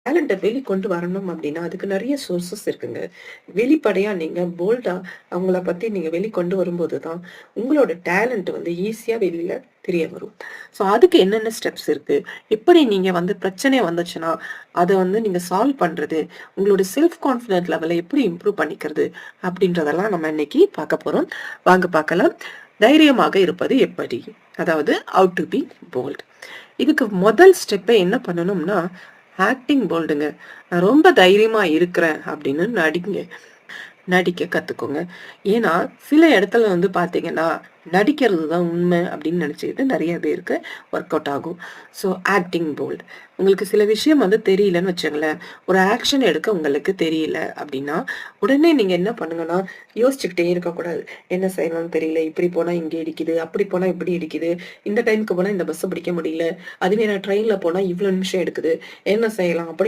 டேலண்ட்ட வெளிக்கொண்டு வரணும் அப்படின்னா, அதுக்கு நெறைய சோர்சஸ் இருக்குங்க. வெளிப்படையா நீங்க போல்டா அவங்கள பத்தி நீங்க வெளிக்கொண்டு வரும்போது தான், உங்களோட டேலண்ட் வந்து ஈஸியா வெளில தெரிய வரும். ஸோ அதுக்கு என்னென்ன ஸ்டெப்ஸ் இருக்கு? எப்படி நீங்க வந்து பிரச்சனை வந்துச்சுன்னா, அத வந்து நீங்க சால்வ் பண்றது? உங்களோட செல்ஃப் கான்ஃபிடன்ட் லெவல எப்படி இம்ப்ரூவ் பண்ணிக்கிறது? அப்படின்றதெல்லாம் நம்ம இன்னைக்கு பார்க்க போறோம். வாங்க பார்க்கலாம். தைரியமாக இருப்பது எப்படி? அதாவது ஹவ் டு பி போல்ட். இதுக்கு முதல் ஸ்டெப்பே என்ன பண்ணணும்னா, ஆக்டிங் போல்டுங்க. நான் ரொம்ப தைரியமா இருக்கிறேன் அப்படின்னு நடிக்க கத்துக்கோங்க. ஏன்னா, சில இடத்துல வந்து பார்த்தீங்கன்னா, நடிக்கிறது தான் உண்மை அப்படின்னு நினைச்சுக்கிட்டு நெறைய பேருக்கு ஒர்க் அவுட் ஆகும். So acting bold. உங்களுக்கு சில விஷயம் வந்து தெரியலன்னு வச்சுக்கங்களேன், ஒரு ஆக்ஷன் எடுக்க உங்களுக்கு தெரியல அப்படின்னா, உடனே நீங்க என்ன பண்ணுங்கன்னா, யோசிச்சுக்கிட்டே இருக்கக்கூடாது. என்ன செய்யணும்னு தெரியல, இப்படி போனா இங்க இடிக்குது, அப்படி போனா இப்படி இடிக்குது, இந்த டைம்க்கு போனா இந்த பஸ்ஸ பிடிக்க முடியல, அதுவே நான் ட்ரெயின்ல போனா இவ்வளோ நிமிஷம் எடுக்குது, என்ன செய்யலாம்? அப்படி